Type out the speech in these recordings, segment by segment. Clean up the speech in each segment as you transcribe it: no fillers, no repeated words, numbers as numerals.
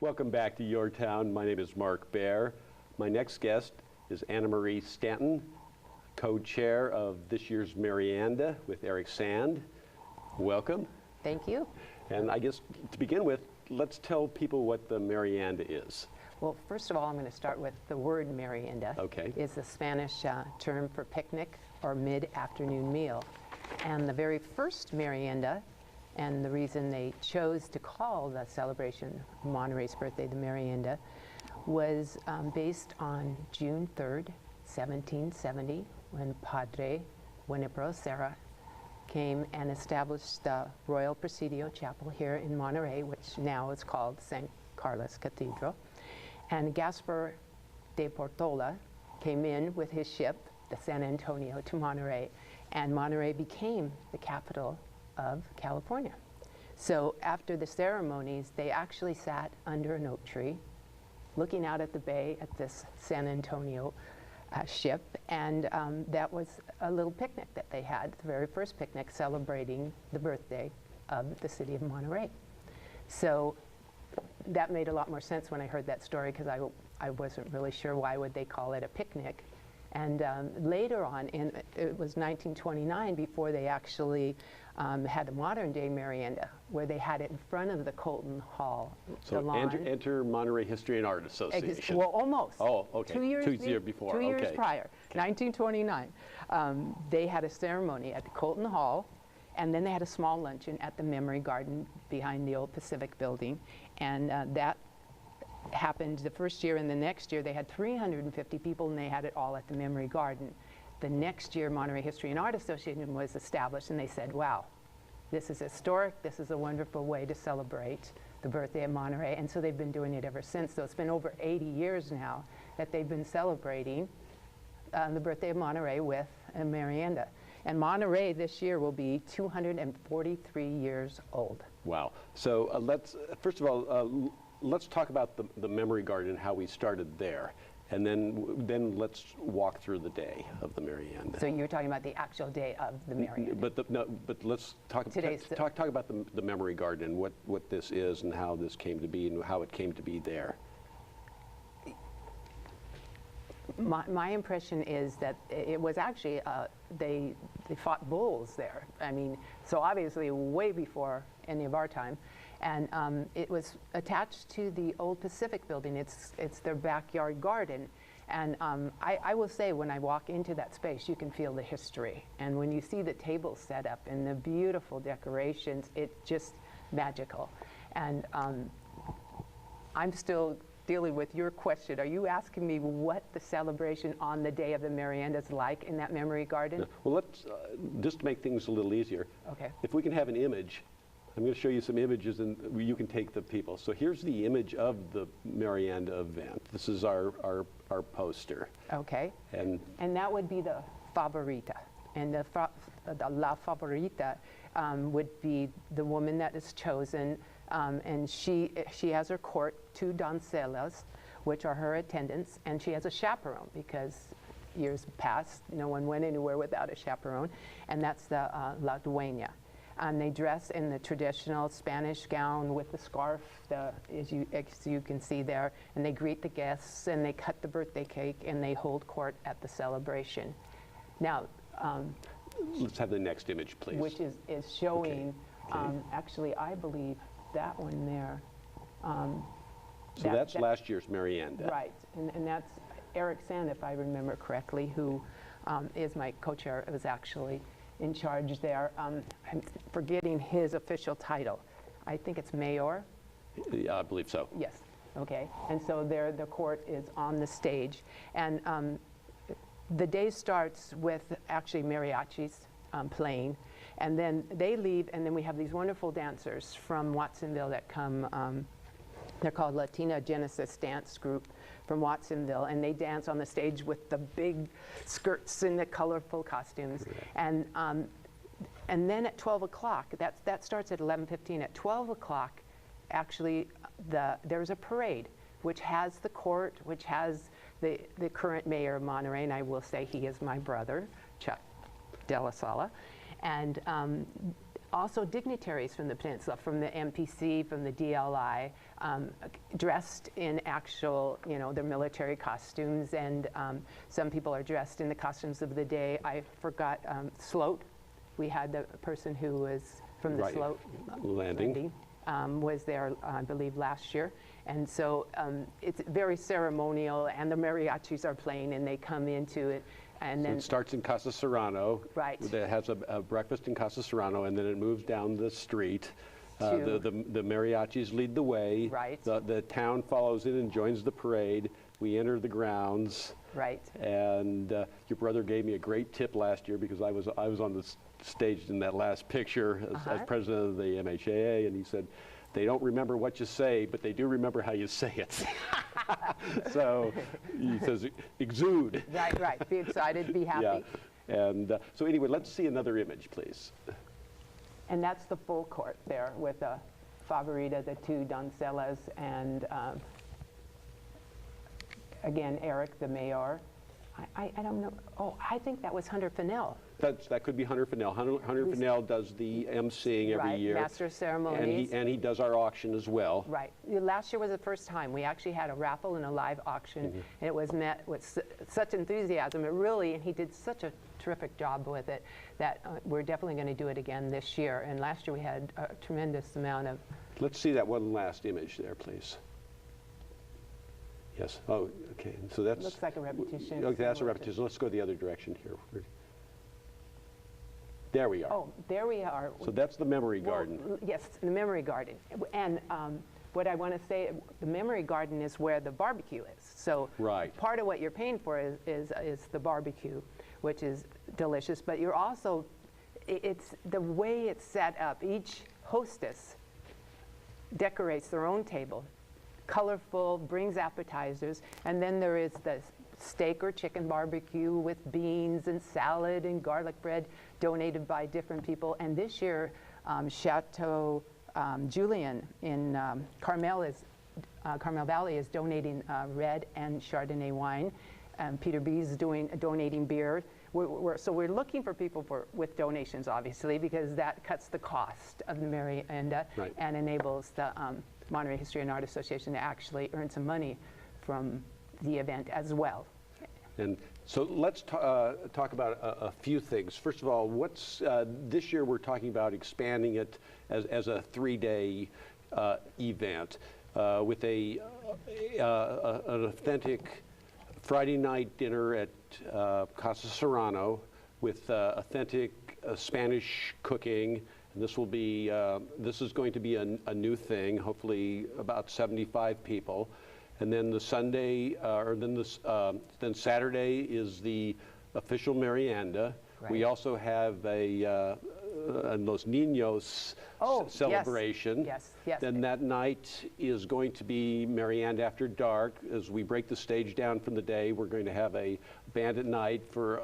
Welcome back to Your Town. My name is Mark Baer. My next guest is Annamarie Stanton, co-chair of this year's Merienda with Eric Sand. Welcome. Thank you. And I guess to begin with, let's tell people what the Merienda is. Well, first of all, I'm going to start with the word merienda. Okay. It's the Spanish term for picnic or mid-afternoon meal. And the very first merienda, and the reason they chose to call the celebration of Monterey's birthday the Merienda, was based on June 3rd, 1770, when Padre Buenapro Serra came and established the Royal Presidio Chapel here in Monterey, which now is called St. Carlos Cathedral. And Gaspar de Portola came in with his ship, the San Antonio, to Monterey, and Monterey became the capital of California. So after the ceremonies, they actually sat under an oak tree, looking out at the bay at this San Antonio ship, and that was a little picnic that they had, the very first picnic celebrating the birthday of the city of Monterey. So that made a lot more sense when I heard that story, because I wasn't really sure why would they call it a picnic. And later on, it was 1929 before they actually had a modern-day Merienda, where they had it in front of the Colton Hall. So enter Monterey History and Art Association. Well, almost. Oh, okay. 2 years, 2 years before. 2 years okay. prior, 1929. They had a ceremony at the Colton Hall, and then they had a small luncheon at the Memory Garden behind the old Pacific building, and that happened the first year, and the next year they had 350 people, and they had it all at the Memory Garden. The next year, Monterey History and Art Association was established, and they said, wow, this is historic, this is a wonderful way to celebrate the birthday of Monterey, and so they've been doing it ever since. So it's been over 80 years now that they've been celebrating the birthday of Monterey with a Merienda. And Monterey this year will be 243 years old. Wow. So let's, first of all, let's talk about the Memory Garden and how we started there. And then let's walk through the day of the Merienda. So you're talking about the actual day of the Merienda. But let's talk about the Memory Garden and what this is and how this came to be and how it came to be there. My impression is that it was actually, they fought bulls there. I mean, so obviously way before any of our time. And it was attached to the old Pacific building. It's their backyard garden. And I will say, when I walk into that space, you can feel the history. And when you see the tables set up and the beautiful decorations, it's just magical. And I'm still dealing with your question. Are you asking me what the celebration on the day of the Merienda is like in that Memory Garden? No. Well, let's, just to make things a little easier, okay. If we can have an image, I'm going to show you some images and you can take the people. So here's the image of the Merienda event. This is our poster. Okay. And that would be the favorita. And the la favorita would be the woman that is chosen, and she has her court, 2 doncellas, which are her attendants, and she has a chaperone, because years past, no one went anywhere without a chaperone, and that's the la dueña. And they dress in the traditional Spanish gown with the scarf, as you can see there, and they greet the guests, and they cut the birthday cake, and they hold court at the celebration. Now, let's have the next image, please. Which is showing, okay. Actually, I believe that one there. So that's last year's Merienda. Right, and that's Eric Sand, if I remember correctly, who is my co-chair, was actually in charge there. I'm forgetting his official title. I think it's mayor. Yeah, I believe so. Yes, okay. And so there the court is on the stage. And the day starts with actually mariachis playing. And then they leave, and then we have these wonderful dancers from Watsonville that come. They're called Latina Genesis Dance Group from Watsonville, and they dance on the stage with the big skirts and the colorful costumes. And then at 12 o'clock, that starts at 11:15. At 12 o'clock, actually, there's a parade, which has the court, which has the current mayor of Monterey, and I will say he is my brother, Chuck De La Sala. And also dignitaries from the peninsula, from the MPC, from the DLI, dressed in actual, their military costumes, and some people are dressed in the costumes of the day. I forgot Sloat. We had the person who was from the Sloat landing was there, I believe, last year. And so it's very ceremonial, and the mariachis are playing, and they come into it. And so then it starts in Casa Serrano. Right. It has a breakfast in Casa Serrano, and then it moves down the street. The mariachis lead the way. Right. The town follows in and joins the parade. We enter the grounds. Right. And your brother gave me a great tip last year, because I was on the stage in that last picture as president of the MHAA, and he said, they don't remember what you say, but they do remember how you say it. So he says, exude. Right. Be excited, be happy. Yeah. And so anyway, let's see another image, please. And that's the full court there with the Favorita, the two Doncellas, and again, Eric, the mayor. I don't know. Oh, I think that was Hunter Fennell. That could be Hunter Fennell. Hunter Fennell does the emceeing every year. Master of ceremonies. And he does our auction as well. Right. Last year was the first time. We actually had a raffle and a live auction. And it was met with such enthusiasm. And he did such a terrific job with it that we're definitely going to do it again this year. And last year we had a tremendous amount of... Let's see that one last image there, please. Yes. Oh, okay. So that's... Looks like a repetition. Okay, that's a repetition. Let's go the other direction here. There we are. Oh, there we are. So that's the memory garden. Yes, the memory garden. And what I want to say, the memory garden is where the barbecue is. So part of what you're paying for is the barbecue, which is delicious. But you're also, it's the way it's set up. Each hostess decorates their own table, colorful, brings appetizers, and then there is the steak or chicken barbecue with beans and salad and garlic bread donated by different people. And this year, Chateau Julien in Carmel Valley is donating red and Chardonnay wine. Peter B is donating beer. So we're looking for people with donations, obviously, because that cuts the cost of the Merienda and enables the Monterey History and Art Association to actually earn some money from the event as well. And so let's talk about a few things. First of all, this year we're talking about expanding it as a 3-day event with an authentic Friday night dinner at Casa Serrano with authentic Spanish cooking. And this is going to be a new thing, hopefully about 75 people. And then the then Saturday is the official Merienda. We also have a Los Niños celebration. Yes. Then that night is going to be Merienda After Dark. As we break the stage down from the day, we're going to have a band at night for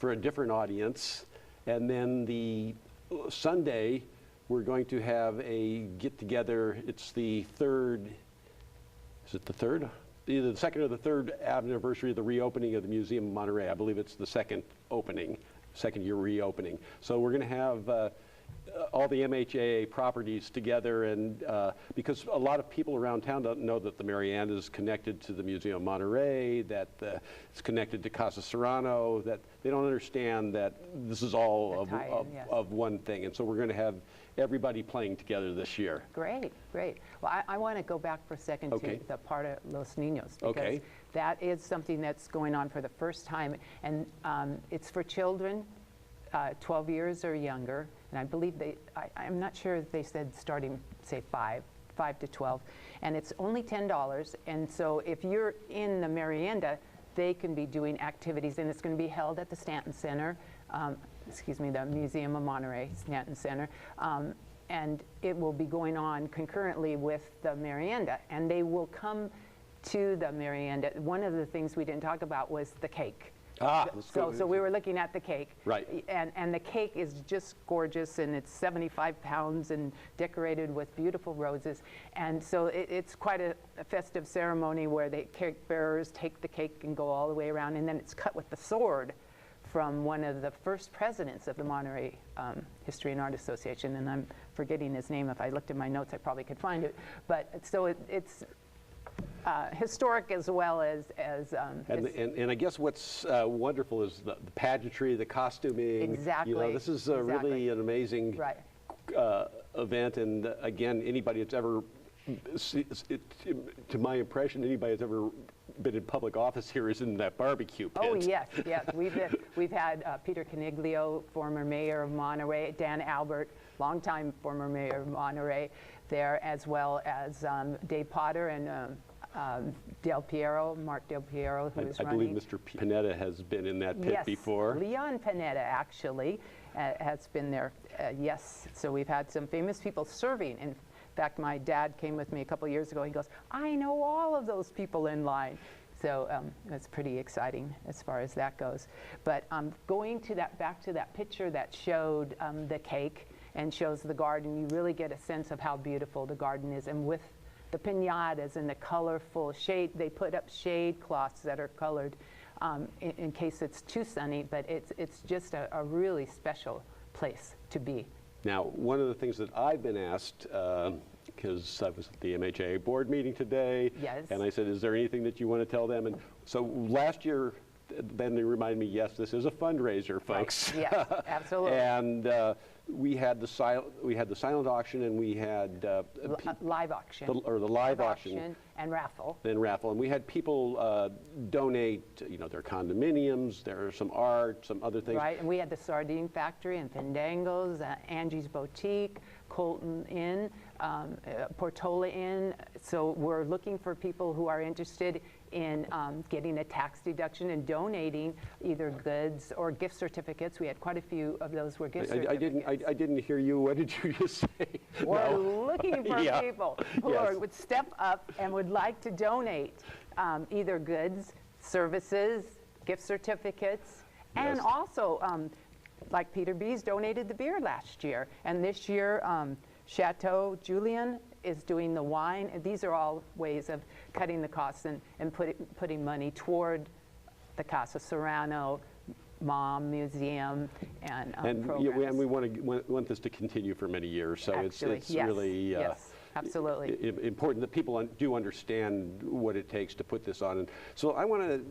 a different audience. And then the Sunday, we're going to have a get-together. It's the third. Is it the third? Either the second or the third anniversary of the reopening of the Museum of Monterey. I believe it's the second year reopening. So we're going to have all the MHAA properties together, and because a lot of people around town don't know that the Merienda is connected to the Museum of Monterey, that it's connected to Casa Serrano, that they don't understand that this is all of one thing. And so we're going to have everybody playing together this year. Great. Well, I want to go back for a second to the part of Los Niños, because that is something that's going on for the first time, and it's for children 12 years or younger, and I believe I'm not sure if they said starting, say, 5 to 12, and it's only $10, and so if you're in the Merienda, they can be doing activities, and it's going to be held at the Stanton Center, the Museum of Monterey Stanton Center, and it will be going on concurrently with the Merienda, and they will come to the Merienda. One of the things we didn't talk about was the cake. So we were looking at the cake. Right. And the cake is just gorgeous, and it's 75 pounds and decorated with beautiful roses. And so it's quite a festive ceremony where the cake bearers take the cake and go all the way around, and then it's cut with the sword from one of the first presidents of the Monterey History and Art Association, and I'm forgetting his name. If I looked in my notes, I probably could find it. But so it's historic as well as and I guess what's wonderful is the pageantry, the costuming. Exactly. You know, this is really an amazing event, and again, anybody that's ever, to my impression, anybody that's ever been in public office here is in that barbecue pit. Oh yes, yes. We've had Peter Caniglio, former mayor of Monterey, Dan Albert, longtime former mayor of Monterey, there, as well as Dave Potter and Mark Del Piero, who is running. I believe Mr. Panetta has been in that pit before. Leon Panetta actually has been there, yes. So we've had some famous people serving. In fact, my dad came with me a couple years ago. He goes, I know all of those people in line. So it's pretty exciting as far as that goes. But going to back to that picture that showed the cake and shows the garden, you really get a sense of how beautiful the garden is. And with the piñatas and the colorful shade, they put up shade cloths that are colored in case it's too sunny, but it's just a really special place to be. Now, one of the things that I've been asked, because I was at the MHA board meeting today, and I said, is there anything that you want to tell them? And so last year, then they reminded me, yes, this is a fundraiser, folks. Right. Yes, absolutely. And we had the silent auction, and we had live auction, the live auction and raffle. And we had people donate, you know, their condominiums, there's some art, some other things. Right, and we had the Sardine Factory and Fandangos, Angie's Boutique, Colton Inn, Portola Inn. So we're looking for people who are interested in getting a tax deduction and donating either goods or gift certificates. We had quite a few of those were gift certificates. I didn't hear you. What did you just say? We're looking for people who would step up and would like to donate either goods, services, gift certificates, and also, like Peter Bees donated the beer last year. And this year, Chateau Julien is doing the wine. And these are all ways of cutting the costs and putting money toward the Casa Serrano Mom Museum and programs. And we want this to continue for many years. So actually, it's really absolutely important that people do understand what it takes to put this on. And so I want to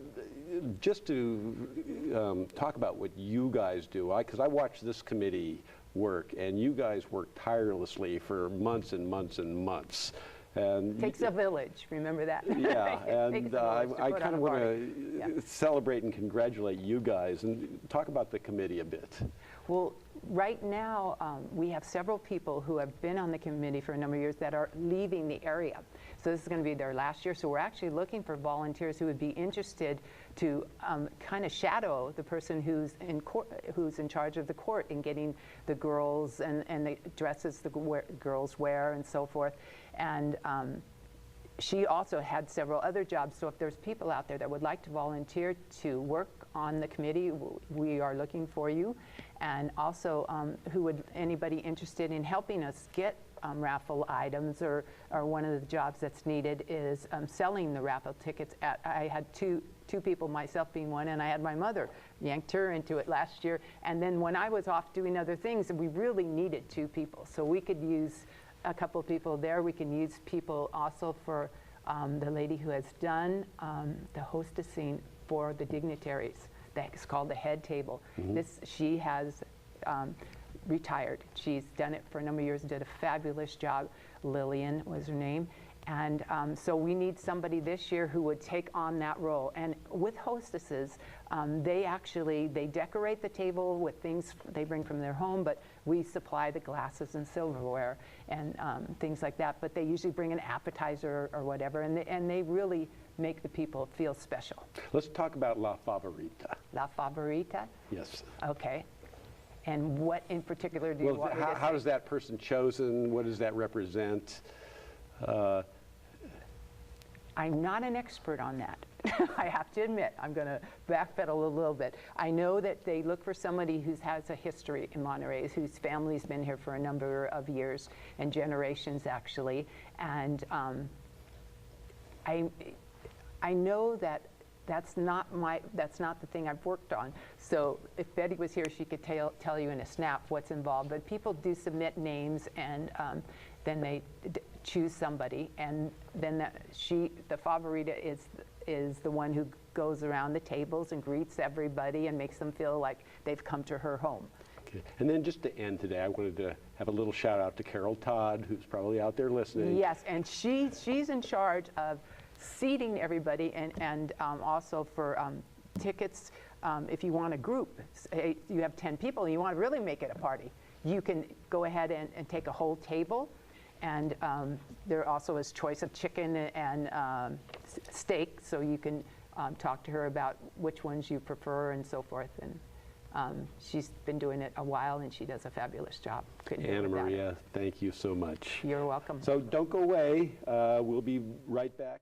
just to talk about what you guys do, because I watch this committee work, and you guys work tirelessly for months and months and months. And takes a village, remember that. Yeah, and I kind of want to celebrate and congratulate you guys and talk about the committee a bit. Well, right now we have several people who have been on the committee for a number of years that are leaving the area. So this is going to be their last year. So we're actually looking for volunteers who would be interested to kind of shadow the person who's in charge of the court in getting the girls and the dresses the girls wear and so forth. And she also had several other jobs. So if there's people out there that would like to volunteer to work on the committee, we are looking for you. And also, anybody interested in helping us get raffle items, or one of the jobs that's needed is selling the raffle tickets. I had two people, myself being one, and I had my mother, yanked her into it last year. And then when I was off doing other things, we really needed two people. So we could use a couple of people there. We can use people also for the lady who has done the hostessing for the dignitaries. That's called the head table. Mm-hmm. She has retired. She's done it for a number of years, did a fabulous job. Lillian was her name. And so we need somebody this year who would take on that role. And with hostesses, they decorate the table with things they bring from their home, but we supply the glasses and silverware and things like that. But they usually bring an appetizer or whatever, and they really make the people feel special. Let's talk about La Favorita. La Favorita? Yes. Okay. And what in particular do you want me to say? How is that person chosen? What does that represent? I'm not an expert on that. I have to admit, I'm going to backpedal a little bit. I know that they look for somebody who has a history in Monterey, whose family's been here for a number of years and generations, actually. And I know that that's not the thing I've worked on. So if Betty was here, she could tell you in a snap what's involved. But people do submit names, and then they choose somebody, and then the favorita is the one who goes around the tables and greets everybody and makes them feel like they've come to her home. Okay. And then just to end today, I wanted to have a little shout out to Carol Todd, who's probably out there listening. Yes, and she's in charge of seating everybody, and also for tickets. If you want a group, say you have 10 people and you want to really make it a party, you can go ahead and take a whole table. And there also is choice of chicken and steak, so you can talk to her about which ones you prefer and so forth. And she's been doing it a while, and she does a fabulous job. Annamarie, thank you so much. You're welcome. So don't go away. We'll be right back.